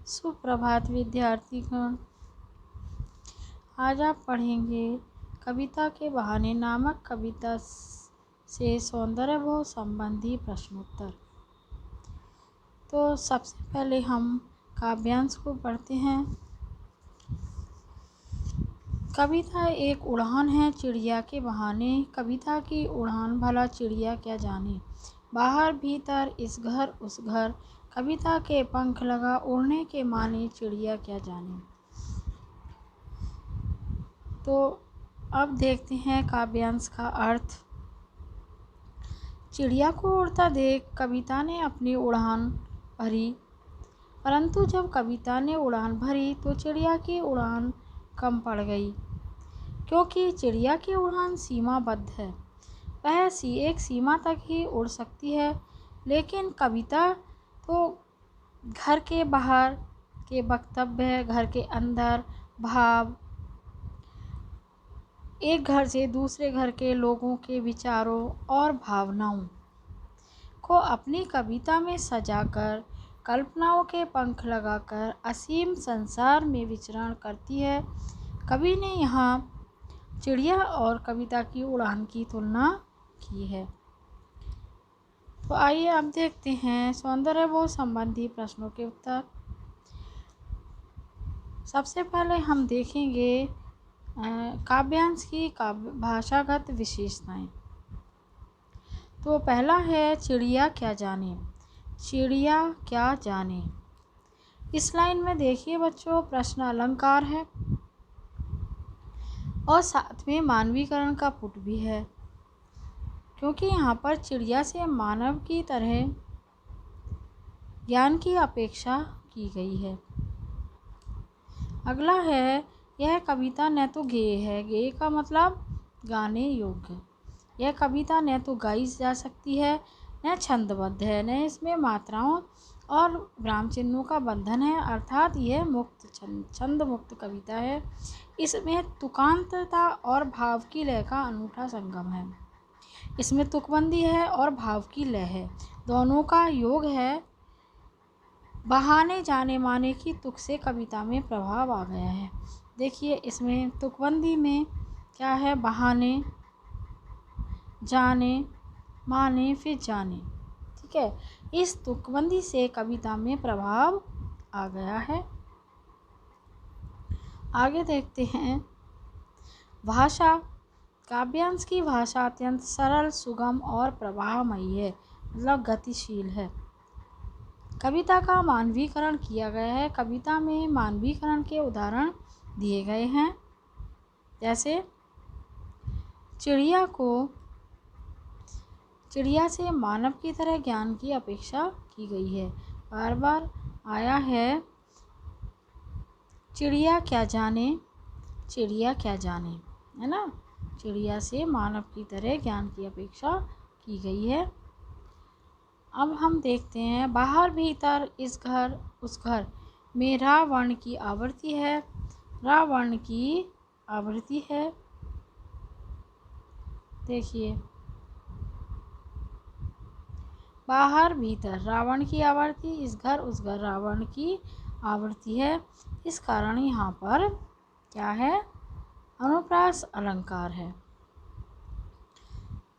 सुप्रभात विद्यार्थीगण। आज आप पढ़ेंगे कविता के बहाने नामक कविता से सौंदर्य व संबंधी प्रश्नोत्तर। तो सबसे पहले हम काव्यांश को पढ़ते हैं। कविता एक उड़ान है चिड़िया के बहाने, कविता की उड़ान भला चिड़िया क्या जाने। बाहर भीतर इस घर उस घर, कविता के पंख लगा उड़ने के माने चिड़िया क्या जाने। तो अब देखते हैं काव्यांश का अर्थ। चिड़िया को उड़ता देख कविता ने अपनी उड़ान भरी, परंतु जब कविता ने उड़ान भरी तो चिड़िया की उड़ान कम पड़ गई, क्योंकि चिड़िया की उड़ान सीमाबद्ध है। वह एक सीमा तक ही उड़ सकती है, लेकिन कविता तो घर के बाहर के वक्तव्य, घर के अंदर भाव, एक घर से दूसरे घर के लोगों के विचारों और भावनाओं को अपनी कविता में सजाकर, कल्पनाओं के पंख लगाकर असीम संसार में विचरण करती है। कवि ने यहाँ चिड़िया और कविता की उड़ान की तुलना की है। तो आइए अब देखते हैं सौंदर्य व संबंधी प्रश्नों के उत्तर। सबसे पहले हम देखेंगे काव्यांश की भाषागत विशेषताएं। तो पहला है चिड़िया क्या जाने। चिड़िया क्या जाने, इस लाइन में देखिए बच्चों, प्रश्न अलंकार है और साथ में मानवीकरण का पुट भी है, क्योंकि यहाँ पर चिड़िया से मानव की तरह ज्ञान की अपेक्षा की गई है। अगला है, यह कविता न तो गेय है, गेय का मतलब गाने योग्य। यह कविता न तो गाई जा सकती है, न छंदबद्ध है, न इसमें मात्राओं और विराम चिन्हों का बंधन है, अर्थात यह मुक्त छंद मुक्त कविता है। इसमें तुकांतता और भाव की लय का अनूठा संगम है। इसमें तुकबंदी है और भाव की लय है, दोनों का योग है। बहाने जाने माने की तुक से कविता में प्रभाव आ गया है। देखिए इसमें तुकबंदी में क्या है, बहाने, जाने, माने, फिर जाने, ठीक है। इस तुकबंदी से कविता में प्रभाव आ गया है। आगे देखते हैं भाषा। काव्यांश की भाषा अत्यंत सरल, सुगम और प्रवाहमयी है, मतलब गतिशील है। कविता का मानवीकरण किया गया है। कविता में मानवीकरण के उदाहरण दिए गए हैं, जैसे चिड़िया से मानव की तरह ज्ञान की अपेक्षा की गई है। बार बार आया है चिड़िया क्या जाने, चिड़िया क्या जाने, है ना। चिड़िया से मानव की तरह ज्ञान की अपेक्षा की गई है। अब हम देखते हैं बाहर भीतर इस घर उस घर में रा वर्ण की आवृत्ति है। रा वर्ण की आवृत्ति है, देखिए बाहर भीतर रावण की आवृत्ति, इस घर उस घर रावण की आवृत्ति है। इस कारण यहाँ पर क्या है, अनुप्रास अलंकार है।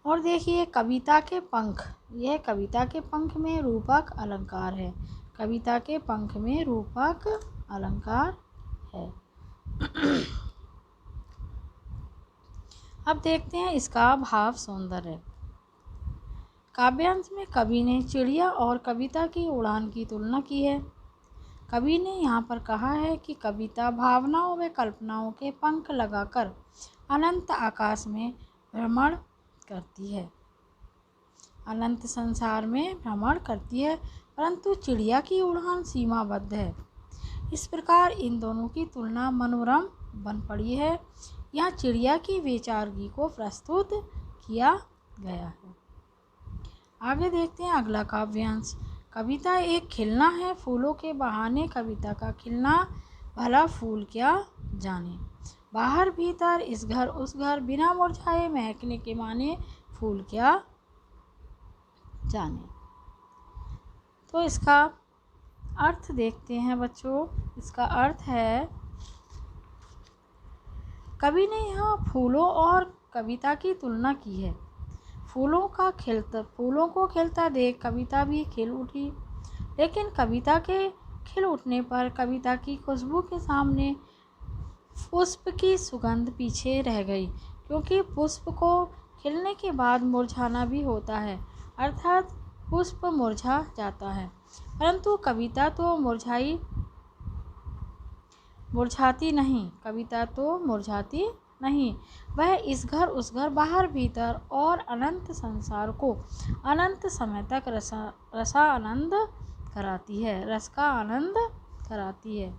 और देखिए कविता के पंख, यह कविता के पंख में रूपक अलंकार है। कविता के पंख में रूपक अलंकार है। अब देखते हैं इसका भाव सौंदर्य। काव्यांश में कवि ने चिड़िया और कविता की उड़ान की तुलना की है। कवि ने यहाँ पर कहा है कि कविता भावनाओं व कल्पनाओं के पंख लगाकर अनंत आकाश में भ्रमण करती है, अनंत संसार में भ्रमण करती है, परंतु चिड़िया की उड़ान सीमाबद्ध है। इस प्रकार इन दोनों की तुलना मनोरम बन पड़ी है। यहाँ चिड़िया की वैचारिकी को प्रस्तुत किया गया है। आगे देखते हैं अगला काव्यांश। कविता एक खिलना है, फूलों के बहाने कविता का खिलना भला फूल क्या जाने। बाहर भीतर इस घर उस घर, बिना मुरझाए महकने के माने फूल क्या जाने। तो इसका अर्थ देखते हैं बच्चों। इसका अर्थ है, कवि ने यहाँ फूलों और कविता की तुलना की है। फूलों को खिलता देख कविता भी खिल उठी, लेकिन कविता के खिल उठने पर कविता की खुशबू के सामने पुष्प की सुगंध पीछे रह गई, क्योंकि पुष्प को खिलने के बाद मुरझाना भी होता है, अर्थात पुष्प मुरझा जाता है। परंतु कविता तो मुरझाती नहीं। वह इस घर उस घर, बाहर भीतर और अनंत संसार को अनंत समय तक रस का आनंद कराती है।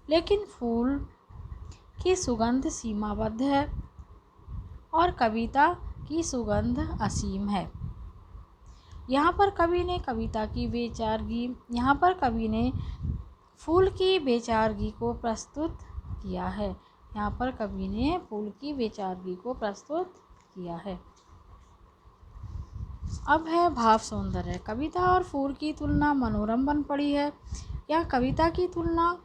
लेकिन फूल की सुगंध सीमाबद्ध है और कविता की सुगंध असीम है। यहाँ पर कवि ने फूल की बेचारगी को प्रस्तुत किया है। अब है भाव सौंदर्य। कविता और फूल की तुलना मनोरम बन पड़ी है। यह कविता की तुलना,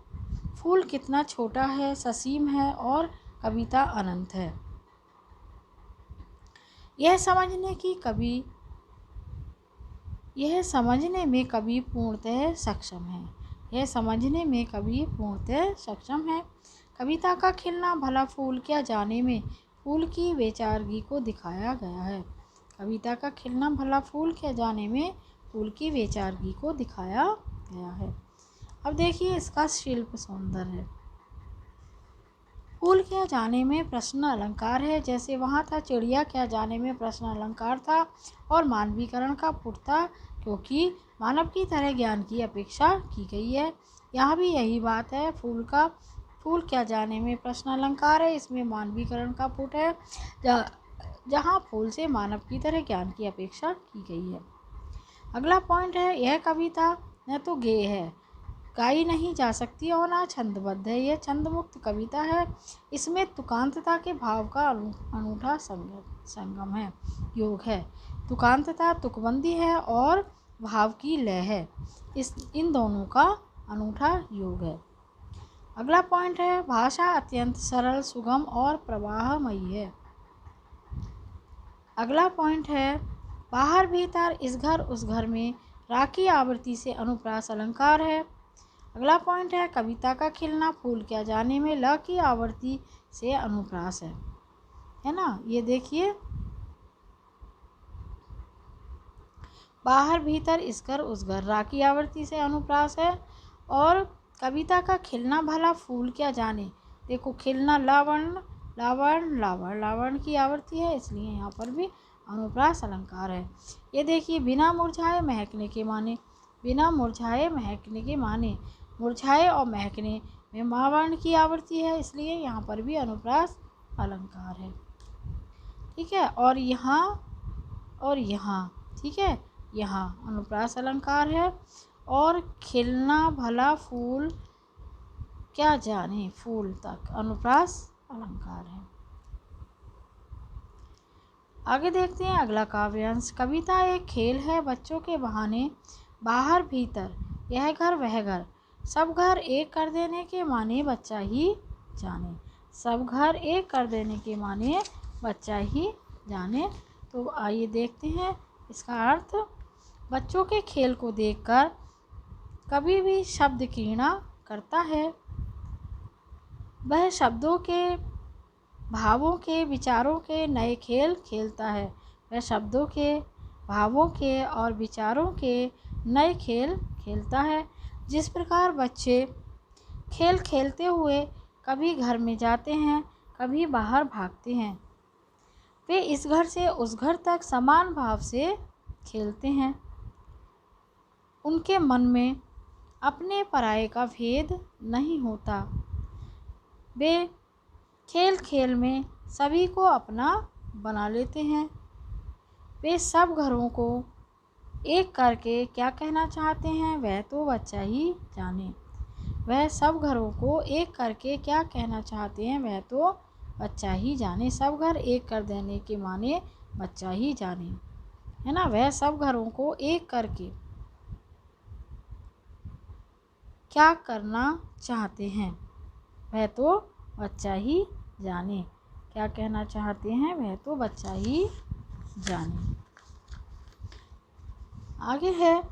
फूल कितना छोटा है, ससीम है और कविता अनंत है, यह समझने में कवि पूर्णतः सक्षम है। कविता का खिलना भला फूल क्या जाने में फूल की बेचारगी को दिखाया गया है। अब देखिए इसका शिल्प सौंदर्य। फूल क्या जाने में प्रश्न अलंकार है, जैसे वहाँ था। चिड़िया क्या जाने में प्रश्न अलंकार था और मानवीकरण का पुट था, क्योंकि मानव की तरह ज्ञान की अपेक्षा की गई है। यहाँ भी यही बात है। फूल क्या जाने में प्रश्न अलंकार है, इसमें मानवीकरण का पुट है, जहाँ फूल से मानव की तरह ज्ञान की अपेक्षा की गई है। अगला पॉइंट है, यह कविता न तो गेय है, गाई नहीं जा सकती, और ना छंदबद्ध है, यह छंद मुक्त कविता है। इसमें तुकांतता के भाव का अनूठा संगम है, योग है। तुकांतता तुकबंदी है और भाव की लय है, इन दोनों का अनूठा योग है। अगला पॉइंट है, भाषा अत्यंत सरल, सुगम और प्रवाहमयी है। अगला पॉइंट है, बाहर भीतर, इस घर उस घर में, राखी आवृत्ति से अनुप्रास अलंकार है। अगला पॉइंट है, कविता का खिलना फूल क्या जाने में ल की आवृत्ति से अनुप्रास है ना। ये देखिए, बाहर भीतर, इस घर उस घर, राखी आवृत्ति से अनुप्रास है। और कविता का खिलना भला फूल क्या जाने, देखो खिलना लावण की आवृत्ति है, इसलिए यहाँ पर भी अनुप्रास अलंकार है। ये देखिए, बिना मुरझाए महकने के माने, मुरझाए और महकने में मावर्ण की आवृत्ति है, इसलिए यहाँ पर भी अनुप्रास अलंकार है। ठीक है, और यहाँ ठीक है, यहाँ अनुप्रास अलंकार है। और खिलना भला फूल क्या जाने, फूल तक अनुप्रास अलंकार है। आगे देखते हैं अगला काव्यांश। कविता एक खेल है, बच्चों के बहाने, बाहर भीतर, यह घर वह घर, सब घर एक कर देने के माने बच्चा ही जाने। सब घर एक कर देने के माने बच्चा ही जाने। तो आइए देखते हैं इसका अर्थ। बच्चों के खेल को देखकर कभी भी शब्द की घृणा करता है। वह शब्दों के, भावों के, विचारों के नए खेल खेलता है। वह शब्दों के, भावों के और विचारों के नए खेल खेलता है। जिस प्रकार बच्चे खेल खेलते हुए कभी घर में जाते हैं, कभी बाहर भागते हैं, वे इस घर से उस घर तक समान भाव से खेलते हैं। उनके मन में अपने पराये का भेद नहीं होता। वे खेल खेल में सभी को अपना बना लेते हैं। वे सब घरों को एक करके क्या कहना चाहते हैं, वह तो बच्चा ही जाने। वह सब घरों को एक करके क्या कहना चाहते हैं, वह तो बच्चा ही जाने। सब घर एक कर देने के माने बच्चा ही जाने, है ना। वह सब घरों को एक करके क्या करना चाहते हैं वह तो बच्चा ही जाने। क्या कहना चाहते हैं वह तो बच्चा ही जाने। आगे है,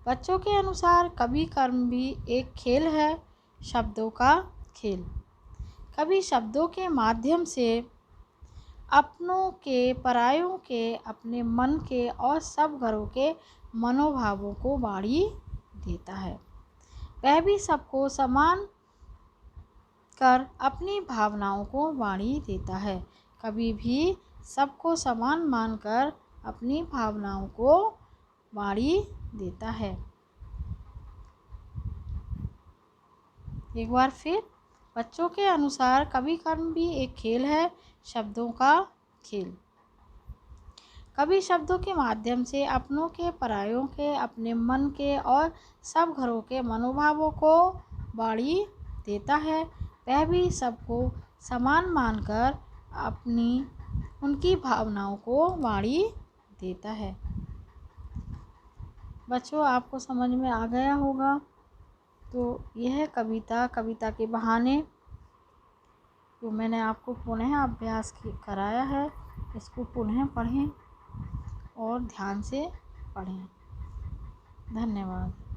बच्चों के अनुसार कवि कर्म भी एक खेल है, शब्दों का खेल। कवि शब्दों के माध्यम से अपनों के, परायों के, अपने मन के और सब घरों के मनोभावों को बाढ़ी देता है। वह भी सबको समान कर अपनी भावनाओं को बाढ़ी देता है। कवि भी सबको समान मानकर अपनी भावनाओं को बाढ़ी देता है। एक बार फिर, बच्चों के अनुसार कवि कर्म भी एक खेल है, शब्दों का खेल। कवि शब्दों के माध्यम से अपनों के, परायों के, अपने मन के और सब घरों के मनोभावों को बाढ़ी देता है। वह भी सबको समान मानकर उनकी भावनाओं को बाढ़ी देता है। बच्चों, आपको समझ में आ गया होगा। तो यह कविता के बहाने जो मैंने आपको पुनः अभ्यास कराया है, इसको पुनः पढ़ें और ध्यान से पढ़ें। धन्यवाद।